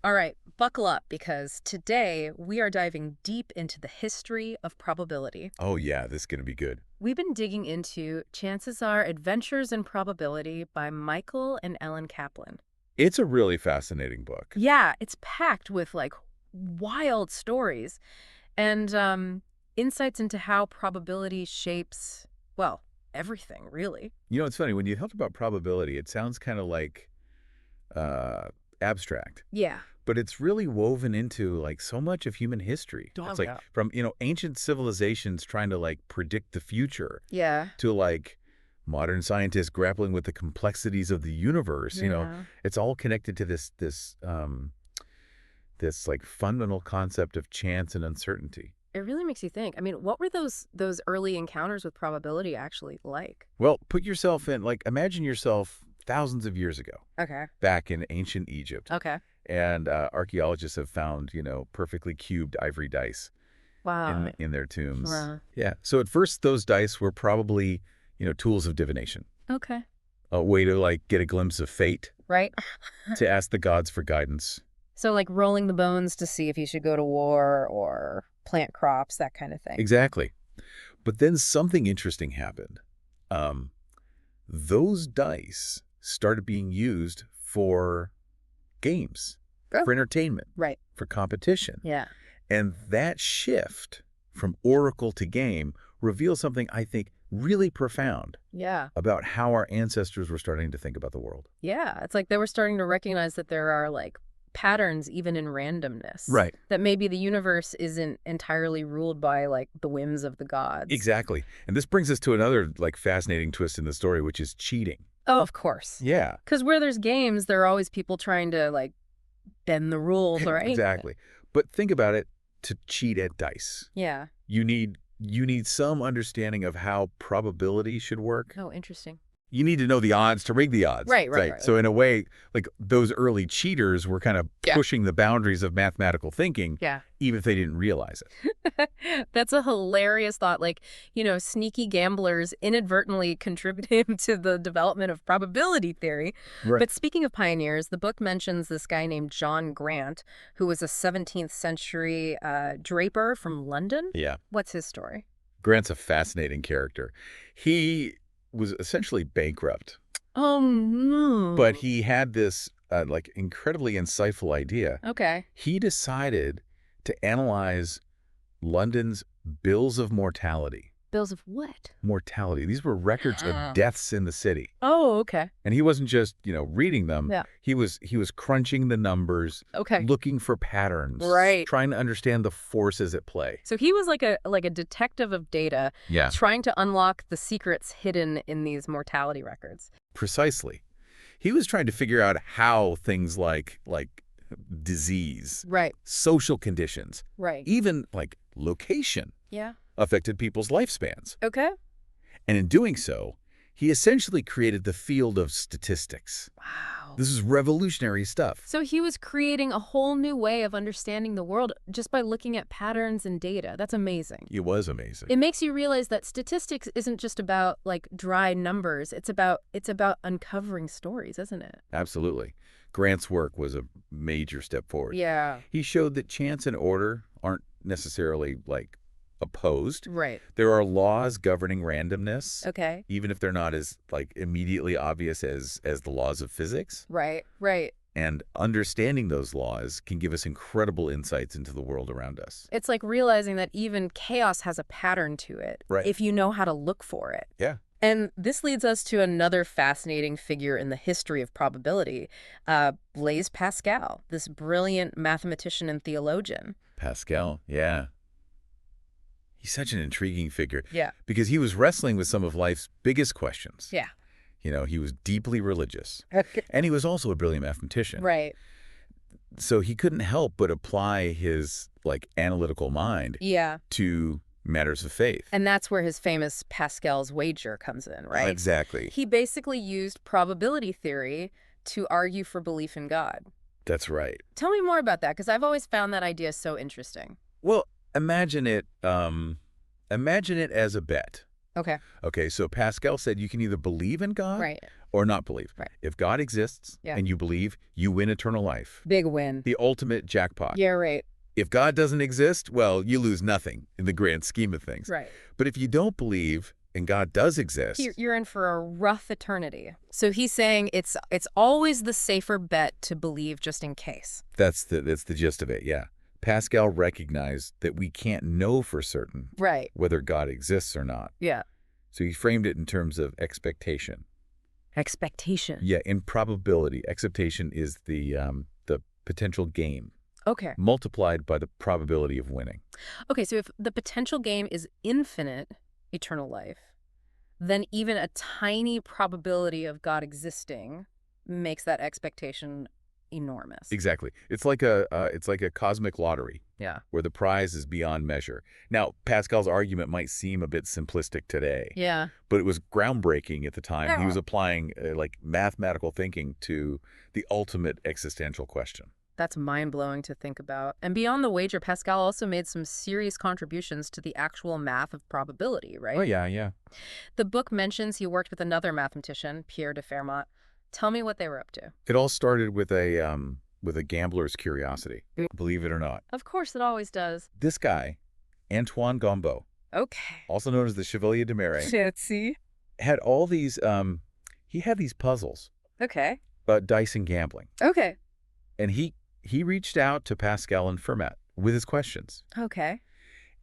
All right, buckle up because today we are diving deep into the history of probability. Oh yeah, this is going to be good. We've been digging into Chances Are Adventures in Probability by Michael and Ellen Kaplan. It's a really fascinating book. Yeah, it's packed with like wild stories and insights into how probability shapes, well, everything, really. You know, it's funny when you talk about probability, it sounds kind of like uh, abstract, Yeah. but it's really woven into like so much of human history. Oh, It's like yeah. from, ancient civilizations trying to like predict the future Yeah. to like modern scientists grappling with the complexities of the universe. Yeah. It's all connected to this like fundamental concept of chance and uncertainty. It really makes you think. I mean, what were those early encounters with probability actually like? Well, put yourself in, like, imagine yourself thousands of years ago, Okay. back in ancient Egypt, Okay. and archaeologists have found, perfectly cubed ivory dice Wow. in their tombs. Wow. Yeah. So at first, those dice were probably, tools of divination, Okay. a way to like get a glimpse of fate, Right? to ask the gods for guidance. So like rolling the bones to see if you should go to war or plant crops, that kind of thing. Exactly. But then something interesting happened. Um, those dice started being used for games, Oh, for entertainment, right. for competition. Yeah. And that shift from oracle to game reveals something I think really profound Yeah. about how our ancestors were starting to think about the world. Yeah. It's like they were starting to recognize that there are like patterns even in randomness. Right. That maybe the universe isn't entirely ruled by like the whims of the gods. Exactly. And this brings us to another like fascinating twist in the story, which is cheating. Oh, of course. Yeah, Because where there's games, there are always people trying to like bend the rules, right? exactly. But think about it, to cheat at dice. Yeah. You need some understanding of how probability should work. Oh, interesting. You need to know the odds to rig the odds. Right. So in a way, like those early cheaters were kind of Yeah. pushing the boundaries of mathematical thinking, Yeah. even if they didn't realize it. That's a hilarious thought. Like, sneaky gamblers inadvertently contributing to the development of probability theory. Right. But speaking of pioneers, the book mentions this guy named John Grant, who was a 17th century draper from London. Yeah. What's his story? Grant's a fascinating character. He was essentially bankrupt, Oh, no. but he had this like incredibly insightful idea. Okay. He decided to analyze London's bills of mortality. Bills of what? Mortality. These were records of deaths in the city. Oh, okay. And he wasn't just, reading them. Yeah. He was crunching the numbers, Okay. looking for patterns, Right. trying to understand the forces at play. So he was like a detective of data Yeah. trying to unlock the secrets hidden in these mortality records. Precisely. He was trying to figure out how things like disease, Right. social conditions, Right. even like location Yeah. affected people's lifespans. Okay. And in doing so, he essentially created the field of statistics. Wow. This is revolutionary stuff. So he was creating a whole new way of understanding the world just by looking at patterns and data. That's amazing. It was amazing. It makes you realize that statistics isn't just about like dry numbers. It's about uncovering stories, isn't it? Absolutely. Grant's work was a major step forward. Yeah. He showed that chance and order aren't necessarily like opposed. Right. There are laws governing randomness, Okay. even if they're not as like immediately obvious as the laws of physics. Right. Right. And understanding those laws can give us incredible insights into the world around us. It's like realizing that even chaos has a pattern to it Right. if you know how to look for it. Yeah. And this leads us to another fascinating figure in the history of probability, Blaise Pascal, this brilliant mathematician and theologian. Pascal, yeah. He's such an intriguing figure Yeah. because he was wrestling with some of life's biggest questions. Yeah. He was deeply religious, Okay. and he was also a brilliant mathematician. Right. So he couldn't help but apply his like analytical mind Yeah. to matters of faith. And that's where his famous Pascal's wager comes in, right? Exactly. He basically used probability theory to argue for belief in God. That's right. Tell me more about that, because I've always found that idea so interesting. Well, imagine it as a bet. Okay. Okay, so Pascal said you can either believe in God Right. or not believe. Right. If God exists Yeah. and you believe, you win eternal life. Big win. The ultimate jackpot. Yeah, right. If God doesn't exist, well, you lose nothing in the grand scheme of things. Right. But if you don't believe and God does exist, You're in for a rough eternity. So he's saying it's always the safer bet to believe just in case. that's the gist of it, yeah. Pascal recognized that we can't know for certain Right. whether God exists or not. Yeah. So he framed it in terms of expectation. Expectation. Yeah, in probability, expectation is the potential gain Okay. multiplied by the probability of winning. Okay, so if the potential game is infinite, eternal life, then even a tiny probability of God existing makes that expectation enormous. Exactly. It's like a cosmic lottery Yeah. where the prize is beyond measure. Now, Pascal's argument might seem a bit simplistic today, Yeah. but it was groundbreaking at the time. He Yeah. was applying like mathematical thinking to the ultimate existential question. That's mind-blowing to think about. And beyond the wager, Pascal also made some serious contributions to the actual math of probability, Oh, right? yeah. The book mentions he worked with another mathematician, Pierre de Fermat. Tell me what they were up to. It all started with a gambler's curiosity, believe it or not. Of course, it always does. This guy, Antoine Gombeau, Okay. also known as the Chevalier de Marais, Fancy. had all these he had these puzzles Okay. about dice and gambling. Okay. And he reached out to Pascal and Fermat with his questions. Okay.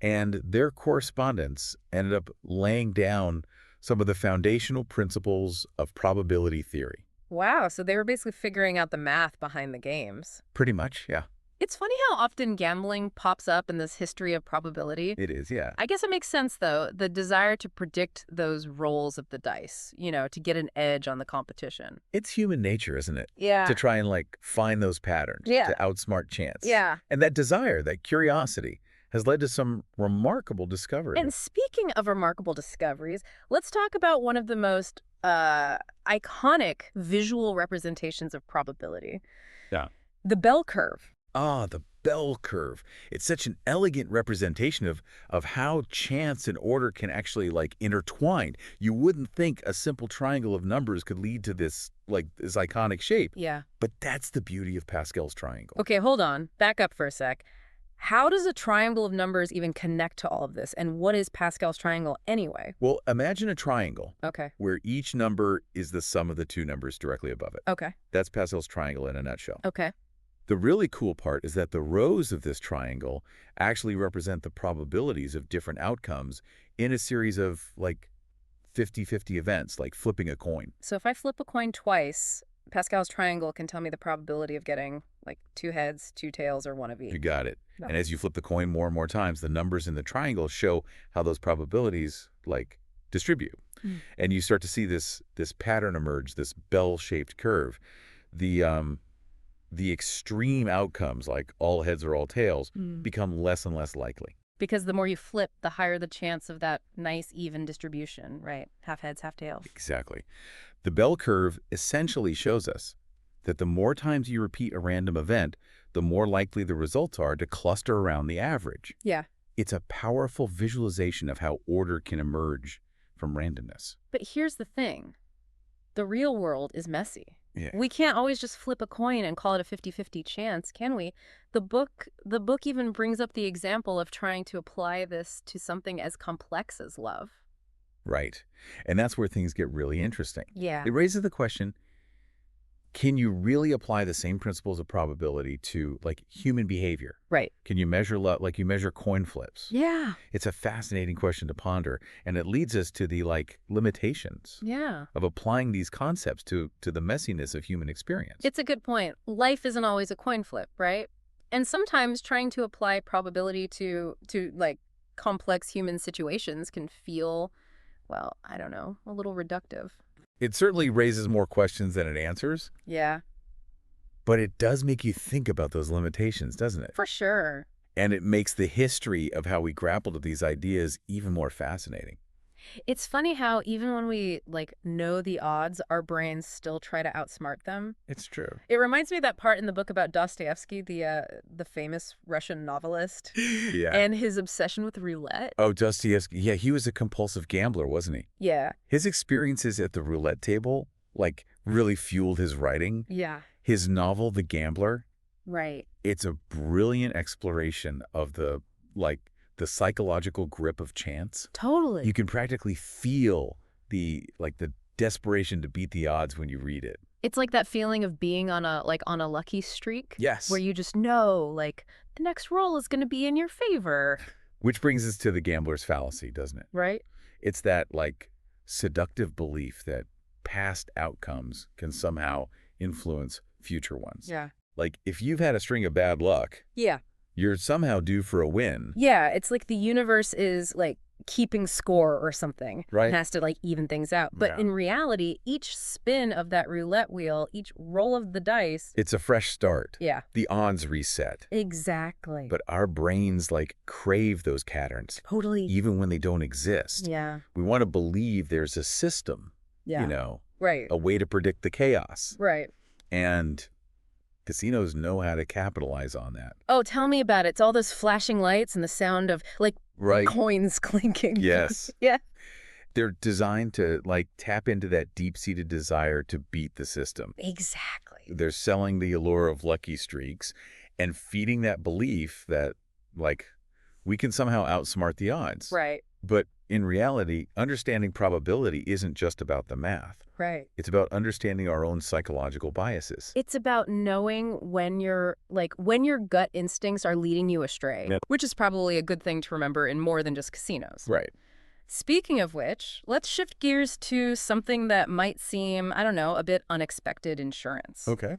And their correspondence ended up laying down some of the foundational principles of probability theory. Wow, so they were basically figuring out the math behind the games. Pretty much, yeah. It's funny how often gambling pops up in this history of probability. It is, yeah. I guess it makes sense, though, the desire to predict those rolls of the dice, to get an edge on the competition. It's human nature, isn't it? Yeah. To try and like find those patterns, Yeah. to outsmart chance. Yeah. And that desire, that curiosity, has led to some remarkable discoveries. And speaking of remarkable discoveries, let's talk about one of the most iconic visual representations of probability. Yeah. The bell curve. Ah, the bell curve. It's such an elegant representation of how chance and order can actually like intertwine. You wouldn't think a simple triangle of numbers could lead to this iconic shape. Yeah. But that's the beauty of Pascal's triangle. Okay, hold on. Back up for a sec. How does a triangle of numbers even connect to all of this? And what is Pascal's triangle anyway? Well, imagine a triangle Okay. where each number is the sum of the two numbers directly above it. Okay. That's Pascal's triangle in a nutshell. Okay. The really cool part is that the rows of this triangle actually represent the probabilities of different outcomes in a series of like 50-50 events, like flipping a coin. So if I flip a coin twice, Pascal's triangle can tell me the probability of getting like 2 heads, 2 tails, or 1 of each. You got it. Yeah. And as you flip the coin more and more times, the numbers in the triangle show how those probabilities like distribute. Mm. And you start to see this pattern emerge, this bell-shaped curve. The extreme outcomes, like all heads or all tails, become less and less likely. Because the more you flip, the higher the chance of that nice even distribution, right? Half heads, half tails. Exactly. The bell curve essentially shows us that the more times you repeat a random event, the more likely the results are to cluster around the average. Yeah. It's a powerful visualization of how order can emerge from randomness. But here's the thing. The real world is messy. Yeah. We can't always just flip a coin and call it a 50-50 chance, can we? The book even brings up the example of trying to apply this to something as complex as love. Right. And that's where things get really interesting. Yeah. It raises the question, can you really apply the same principles of probability to like human behavior? Right. Can you measure love like you measure coin flips? Yeah. It's a fascinating question to ponder, and it leads us to the like limitations Yeah. of applying these concepts to the messiness of human experience. It's a good point. Life isn't always a coin flip, right? And sometimes trying to apply probability to like complex human situations can feel, well, I don't know, a little reductive. It certainly raises more questions than it answers, Yeah. but it does make you think about those limitations, doesn't it? For sure. And it makes the history of how we grappled with these ideas even more fascinating. It's funny how even when we like know the odds, our brains still try to outsmart them. It's true. It reminds me of that part in the book about Dostoevsky, the famous Russian novelist, Yeah. and his obsession with roulette. Oh, Dostoevsky. Yeah, he was a compulsive gambler, wasn't he? Yeah. His experiences at the roulette table, like, really fueled his writing. Yeah. His novel, The Gambler, Right. it's a brilliant exploration of the psychological grip of chance. Totally. You can practically feel the desperation to beat the odds when you read it. It's like that feeling of being on a lucky streak. Yes. Where you just know, like, the next roll is going to be in your favor. Which brings us to the gambler's fallacy, doesn't it? Right? It's that, like, seductive belief that past outcomes can somehow influence future ones. Yeah. Like, if you've had a string of bad luck, Yeah. you're somehow due for a win. Yeah, it's like the universe is like keeping score or something. Right. It has to like even things out. But Yeah. in reality, each spin of that roulette wheel, each roll of the dice. It's a fresh start. Yeah. The odds reset. Exactly. But our brains, like, crave those patterns, Totally. even when they don't exist. Yeah. We want to believe there's a system, Yeah. Right. a way to predict the chaos. Right. And casinos know how to capitalize on that. Oh, tell me about it. It's all those flashing lights and the sound of like Right. coins clinking. Yes. Yeah. They're designed to, like, tap into that deep-seated desire to beat the system. Exactly. They're selling the allure of lucky streaks and feeding that belief that, like, we can somehow outsmart the odds. Right. But in reality, understanding probability isn't just about the math. Right. It's about understanding our own psychological biases. It's about knowing when your gut instincts are leading you astray, Yep. which is probably a good thing to remember in more than just casinos. Right. Speaking of which, let's shift gears to something that might seem, I don't know, a bit unexpected: insurance. Okay.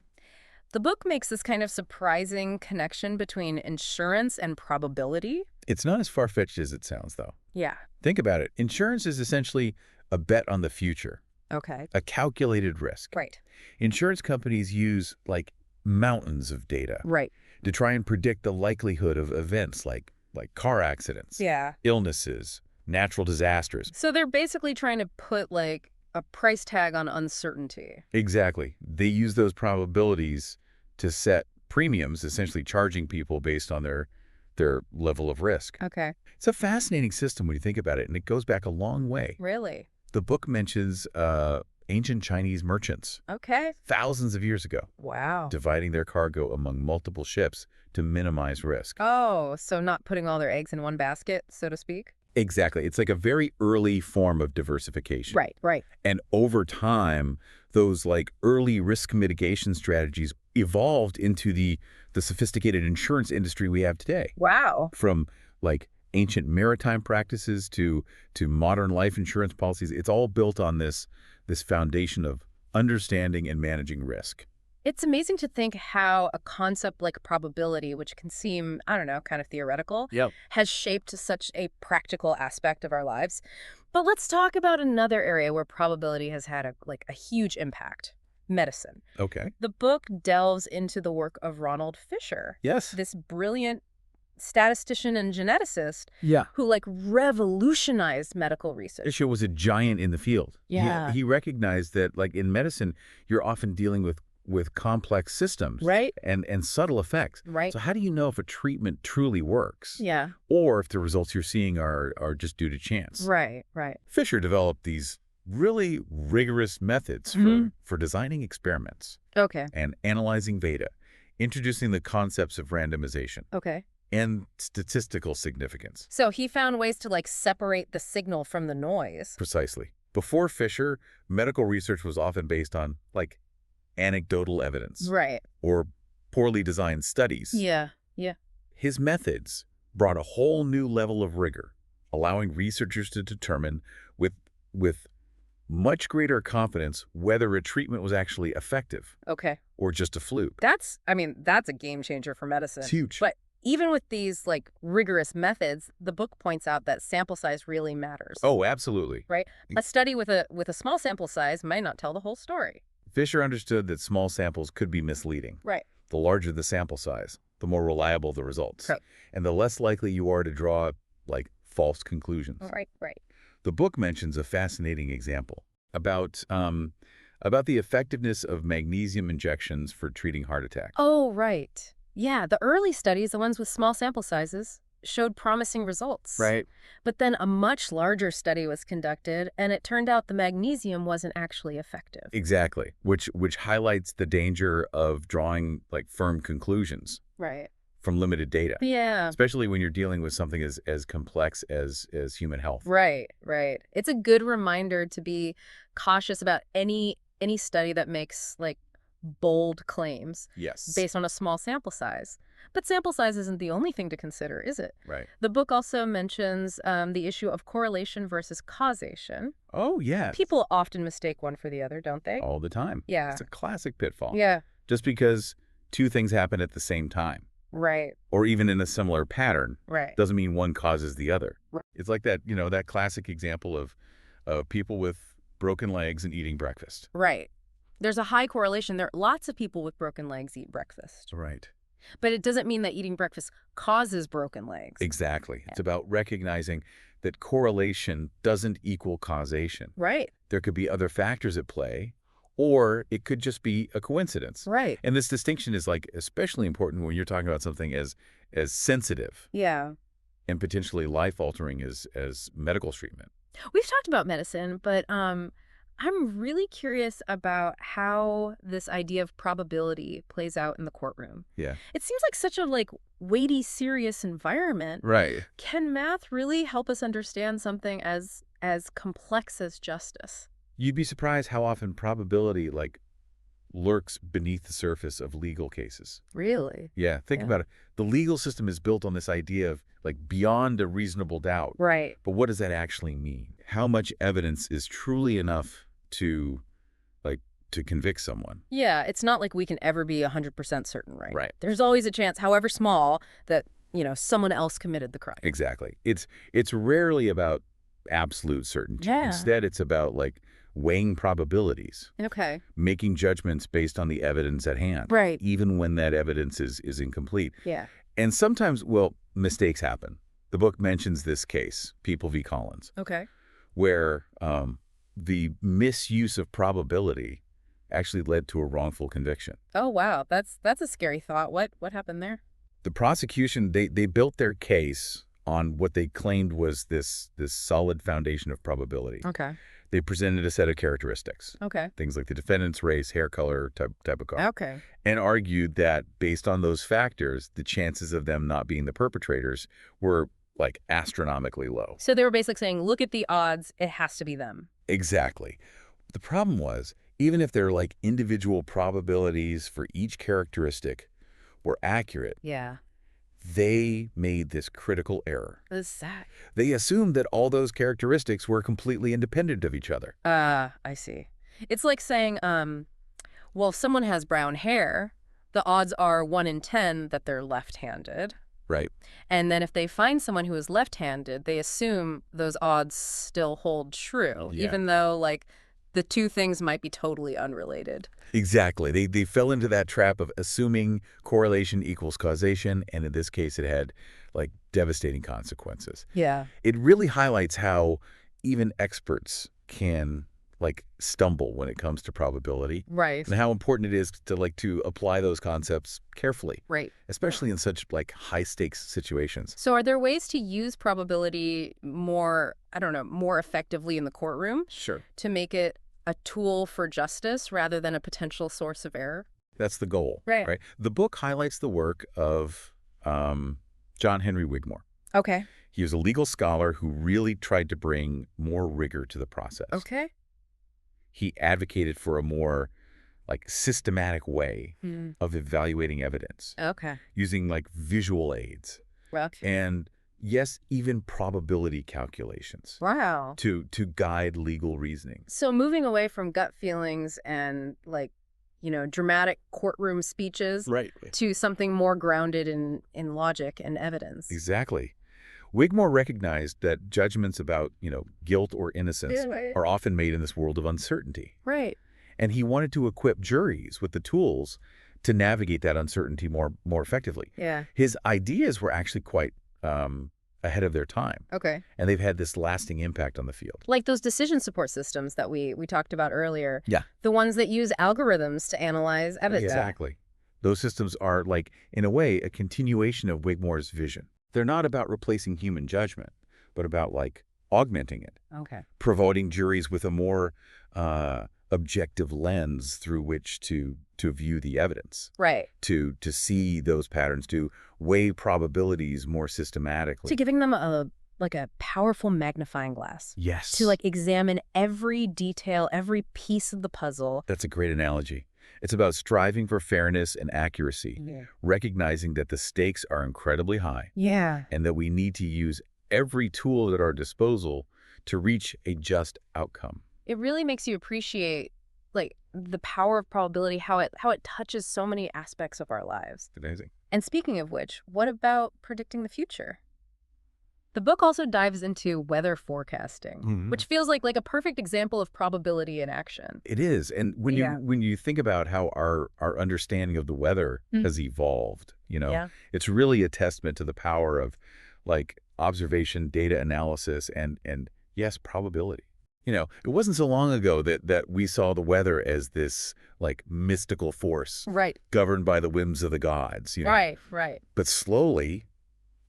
The book makes this kind of surprising connection between insurance and probability. It's not as far-fetched as it sounds, though. Yeah. Think about it. Insurance is essentially a bet on the future, Okay. a calculated risk. Right. Insurance companies use, like, mountains of data Right. to try and predict the likelihood of events like car accidents, Yeah. illnesses, natural disasters. So they're basically trying to put like a price tag on uncertainty. Exactly. They use those probabilities to set premiums, essentially charging people based on their level of risk. Okay. It's a fascinating system when you think about it, and it goes back a long way. Really? The book mentions ancient Chinese merchants Okay. thousands of years ago, Wow. dividing their cargo among multiple ships to minimize risk. Oh, so not putting all their eggs in one basket, so to speak? Exactly. It's like a very early form of diversification. Right, right. And over time, those, like, early risk mitigation strategies evolved into the sophisticated insurance industry we have today. Wow. From, like, ancient maritime practices to modern life insurance policies. It's all built on this foundation of understanding and managing risk. It's amazing to think how a concept like probability, which can seem, I don't know, kind of theoretical, Yep. has shaped such a practical aspect of our lives. But let's talk about another area where probability has had a huge impact: medicine. Okay. The book delves into the work of Ronald Fisher, Yes. this brilliant statistician and geneticist Yeah. who revolutionized medical research. Fisher was a giant in the field. Yeah. He recognized that, like, in medicine, you're often dealing with complex systems. Right? And subtle effects. Right. So how do you know if a treatment truly works? Yeah. Or if the results you're seeing are just due to chance? Right, right. Fisher developed these really rigorous methods for designing experiments Okay. and analyzing data, introducing the concepts of randomization Okay. and statistical significance. So he found ways to separate the signal from the noise. Precisely. Before Fisher, medical research was often based on, like, anecdotal evidence Right. or poorly designed studies. Yeah. Yeah. His methods brought a whole new level of rigor, allowing researchers to determine with much greater confidence whether a treatment was actually effective Okay. or just a fluke. That's a game changer for medicine. It's huge. But even with these rigorous methods, the book points out that sample size really matters. Oh, absolutely. Right? A study with a small sample size might not tell the whole story. Fisher understood that small samples could be misleading. Right. The larger the sample size, the more reliable the results. Right. And the less likely you are to draw, like, false conclusions. Right, right. The book mentions a fascinating example about the effectiveness of magnesium injections for treating heart attacks. Oh, right. Yeah, the early studies, the ones with small sample sizes, showed promising results. Right. But then a much larger study was conducted, and it turned out the magnesium wasn't actually effective. Exactly, which highlights the danger of drawing like firm conclusions Right. from limited data, Yeah. especially when you're dealing with something as complex as human health. Right, right. It's a good reminder to be cautious about any study that makes like bold claims Yes. based on a small sample size. But sample size isn't the only thing to consider, is it? Right. The book also mentions the issue of correlation versus causation. Oh, yes. People often mistake one for the other, don't they? All the time. Yeah. It's a classic pitfall. Yeah. Just because two things happen at the same time, Right. or even in a similar pattern, Right. doesn't mean one causes the other. Right. It's like that, that classic example of people with broken legs and eating breakfast. Right. There's a high correlation. There are lots of people with broken legs eat breakfast. Right. But it doesn't mean that eating breakfast causes broken legs. Exactly. It's about recognizing that correlation doesn't equal causation. Right. There could be other factors at play, or it could just be a coincidence. Right. And this distinction is like especially important when you're talking about something as sensitive Yeah. and potentially life-altering as medical treatment. We've talked about medicine, but I'm really curious about how this idea of probability plays out in the courtroom. Yeah. It seems like such a weighty, serious environment. Right. Can math really help us understand something as complex as justice? You'd be surprised how often probability lurks beneath the surface of legal cases. Really? Yeah, think Yeah. about it. The legal system is built on this idea of beyond a reasonable doubt. Right. But what does that actually mean? How much evidence is truly enough to to convict someone? Yeah, it's not like we can ever be 100% certain, right? Right. There's always a chance, however small, that, someone else committed the crime. Exactly. It's rarely about absolute certainty. Yeah. Instead, it's about weighing probabilities, Okay. making judgments based on the evidence at hand, Right. even when that evidence is incomplete. Yeah. And sometimes, well, mistakes happen. The book mentions this case, People v. Collins, Okay. where the misuse of probability actually led to a wrongful conviction. Oh, wow. That's a scary thought. What happened there? The prosecution, they built their case on what they claimed was this solid foundation of probability. Okay. They presented a set of characteristics, Okay. things like the defendant's race, hair color, type of car, Okay. and argued that based on those factors, the chances of them not being the perpetrators were astronomically low. So they were basically saying, look at the odds. It has to be them. Exactly. The problem was, even if their individual probabilities for each characteristic were accurate, Yeah. they made this critical error. This is sad. They assumed that all those characteristics were completely independent of each other. I see. It's like saying, well, if someone has brown hair, the odds are 1 in 10 that they're left-handed. Right. And then if they find someone who is left-handed, they assume those odds still hold true, Yeah. even though, the two things might be totally unrelated. Exactly. They fell into that trap of assuming correlation equals causation, and in this case, it had devastating consequences. Yeah. It really highlights how even experts can stumble when it comes to probability, Right. and how important it is to apply those concepts carefully, Right. especially in such high stakes situations. So are there ways to use probability more effectively in the courtroom Sure. to make it a tool for justice rather than a potential source of error? That's the goal. Right. The book highlights the work of John Henry Wigmore. Okay. He was a legal scholar who really tried to bring more rigor to the process. Okay. He advocated for a more systematic way of evaluating evidence, Okay. using visual aids, Well, and yes, even probability calculations wow. to guide legal reasoning. So moving away from gut feelings and dramatic courtroom speeches Right. to something more grounded in logic and evidence. Exactly. Wigmore recognized that judgments about, guilt or innocence Yeah, right. are often made in this world of uncertainty. Right. And he wanted to equip juries with the tools to navigate that uncertainty more effectively. Yeah. His ideas were actually quite ahead of their time. Okay. And they've had this lasting impact on the field. Like those decision support systems that we talked about earlier. Yeah. The ones that use algorithms to analyze evidence. Exactly. Those systems are, like, in a way, a continuation of Wigmore's vision. They're not about replacing human judgment, but about, like, augmenting it. Okay. Providing juries with a more objective lens through which to view the evidence. Right. To see those patterns, to weigh probabilities more systematically. To giving them a powerful magnifying glass. Yes. To like examine every detail, every piece of the puzzle. That's a great analogy. It's about striving for fairness and accuracy, recognizing that the stakes are incredibly high. Yeah. And that we need to use every tool at our disposal to reach a just outcome. It really makes you appreciate like the power of probability, how it touches so many aspects of our lives. Amazing. And speaking of which, what about predicting the future? The book also dives into weather forecasting, which feels like a perfect example of probability in action. It is. And when you think about how our understanding of the weather has evolved, it's really a testament to the power of like observation, data analysis, and yes, probability. It wasn't so long ago that we saw the weather as this like mystical force, right, governed by the whims of the gods. Right. But slowly,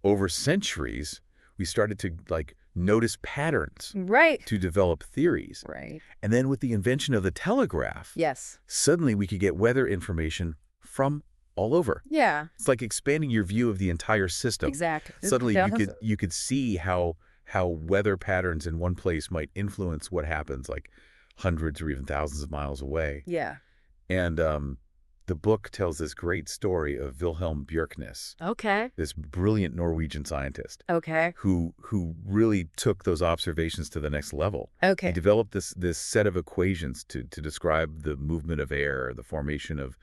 over centuries, we started to like notice patterns, right, to develop theories, right. And then with the invention of the telegraph, yes, suddenly we could get weather information from all over. Yeah, it's like expanding your view of the entire system. Exactly. Suddenly you could see how weather patterns in one place might influence what happens like hundreds or even thousands of miles away. Yeah. And the book tells this great story of Wilhelm Bjerknes. Okay. This brilliant Norwegian scientist. Okay. Who really took those observations to the next level. Okay. He developed this set of equations to describe the movement of air, the formation of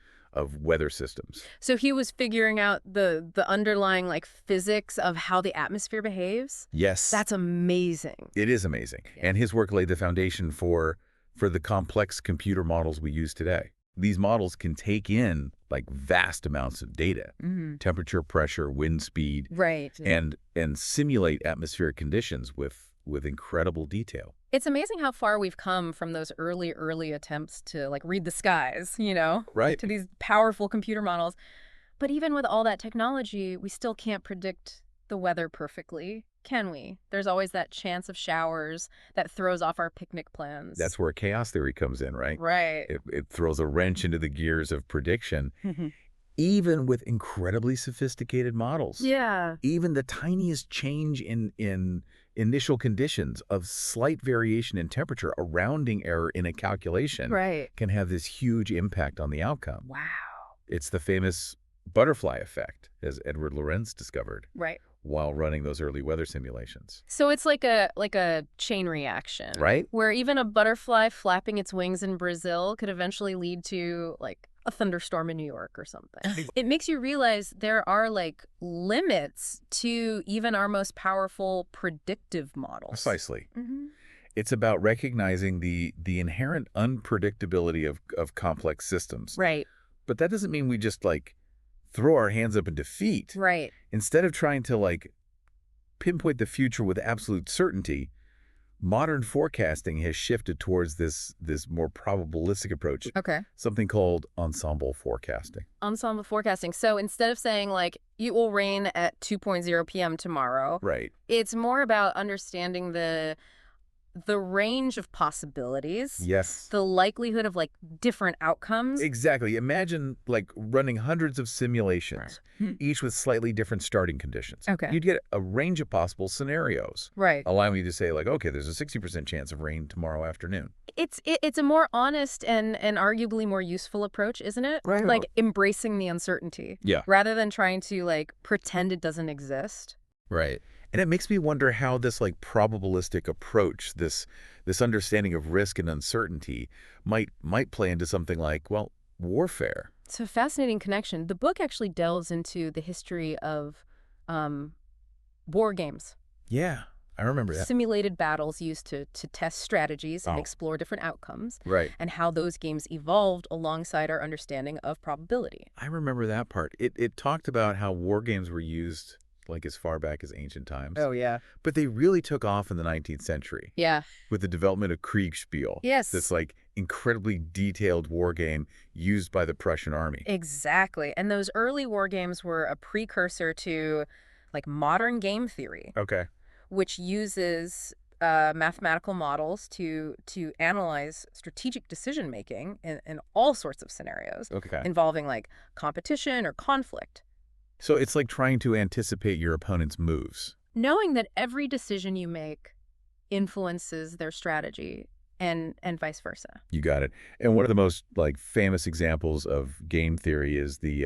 weather systems. So he was figuring out the underlying like physics of how the atmosphere behaves? Yes. That's amazing. It is amazing. Yeah. And his work laid the foundation for the complex computer models we use today. These models can take in like vast amounts of data, temperature, pressure, wind speed, right, and simulate atmospheric conditions with incredible detail. It's amazing how far we've come from those early attempts to like read the skies, right, to these powerful computer models. But even with all that technology, we still can't predict the weather perfectly, can we? There's always that chance of showers that throws off our picnic plans. That's where chaos theory comes in, right? Right. It throws a wrench into the gears of prediction, even with incredibly sophisticated models. Yeah. Even the tiniest change in initial conditions of slight variation in temperature, a rounding error in a calculation, can have this huge impact on the outcome. Wow. It's the famous butterfly effect, as Edward Lorenz discovered. Right. While running those early weather simulations. So it's like a chain reaction. Right. Where even a butterfly flapping its wings in Brazil could eventually lead to like a thunderstorm in New York or something. It makes you realize there are like limits to even our most powerful predictive models. Precisely. It's about recognizing the inherent unpredictability of complex systems. Right. But that doesn't mean we just like throw our hands up in defeat. Right. Instead of trying to like pinpoint the future with absolute certainty, modern forecasting has shifted towards this more probabilistic approach. Okay. Something called ensemble forecasting. Ensemble forecasting. So instead of saying like it will rain at 2:00 p.m. tomorrow, right, it's more about understanding the range of possibilities. Yes. The likelihood of like different outcomes. Exactly. Imagine like running hundreds of simulations, each with slightly different starting conditions. Okay. You'd get a range of possible scenarios. Right. Allowing you to say like, okay, there's a 60% chance of rain tomorrow afternoon. It's a more honest and arguably more useful approach, isn't it? Right. Like embracing the uncertainty. Yeah. Rather than trying to like pretend it doesn't exist. Right. And it makes me wonder how this like probabilistic approach, this understanding of risk and uncertainty might play into something like, well, warfare. It's a fascinating connection. The book actually delves into the history of war games. Yeah, I remember that. Simulated battles used to test strategies and explore different outcomes. Right. And how those games evolved alongside our understanding of probability. I remember that part. It talked about how war games were used like as far back as ancient times. Oh, yeah. But they really took off in the 19th century Yeah. with the development of Kriegspiel, this Yes. like incredibly detailed war game used by the Prussian army. Exactly. And those early war games were a precursor to like modern game theory, Okay. which uses mathematical models to analyze strategic decision making in all sorts of scenarios Okay. involving like competition or conflict. So it's like trying to anticipate your opponent's moves. Knowing that every decision you make influences their strategy and vice versa. You got it. And one of the most like famous examples of game theory is the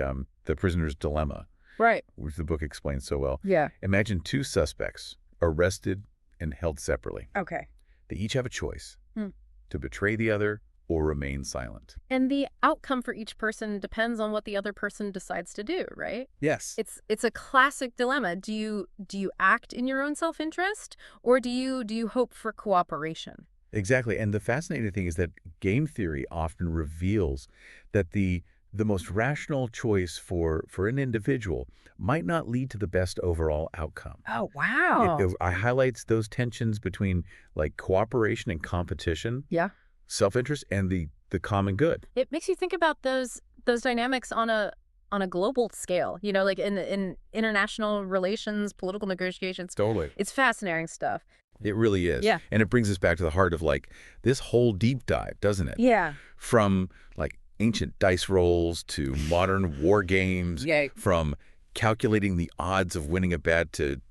prisoner's dilemma, Right. which the book explains so well. Yeah. Imagine two suspects arrested and held separately. Okay. They each have a choice Hmm. to betray the other or remain silent. And the outcome for each person depends on what the other person decides to do, right? Yes. It's a classic dilemma. Do you act in your own self-interest, or do you hope for cooperation? Exactly. And the fascinating thing is that game theory often reveals that the most rational choice for an individual might not lead to the best overall outcome. Oh, It, wow. it I highlights those tensions between like cooperation and competition, Yeah. self-interest, and the common good. It makes you think about those dynamics on a global scale, like in international relations, political negotiations. Totally. It's fascinating stuff. It really is. Yeah. And it brings us back to the heart of like this whole deep dive, doesn't it? Yeah. From like ancient dice rolls to modern war games, Yay. from calculating the odds of winning a bet to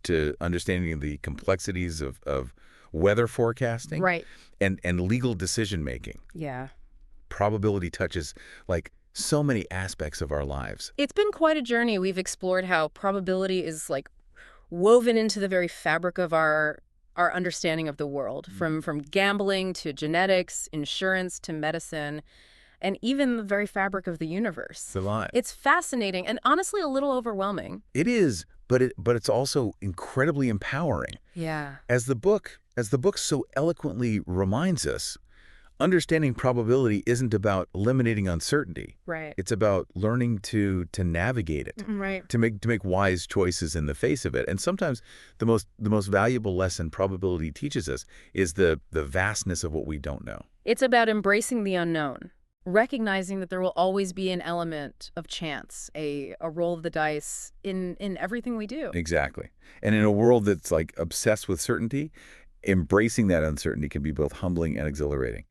understanding the complexities of weather forecasting Right. and legal decision making. Yeah. Probability touches like so many aspects of our lives. It's been quite a journey. We've explored how probability is like woven into the very fabric of our understanding of the world, from gambling to genetics, insurance to medicine, and even the very fabric of the universe. It's a lot. It's fascinating and honestly a little overwhelming. It is, but it's also incredibly empowering. Yeah. As the book so eloquently reminds us, understanding probability isn't about eliminating uncertainty. Right. It's about learning to navigate it, Right. to make wise choices in the face of it. And sometimes the most valuable lesson probability teaches us is the vastness of what we don't know. It's about embracing the unknown, recognizing that there will always be an element of chance, a roll of the dice in everything we do. Exactly. And in a world that's like obsessed with certainty, embracing that uncertainty can be both humbling and exhilarating.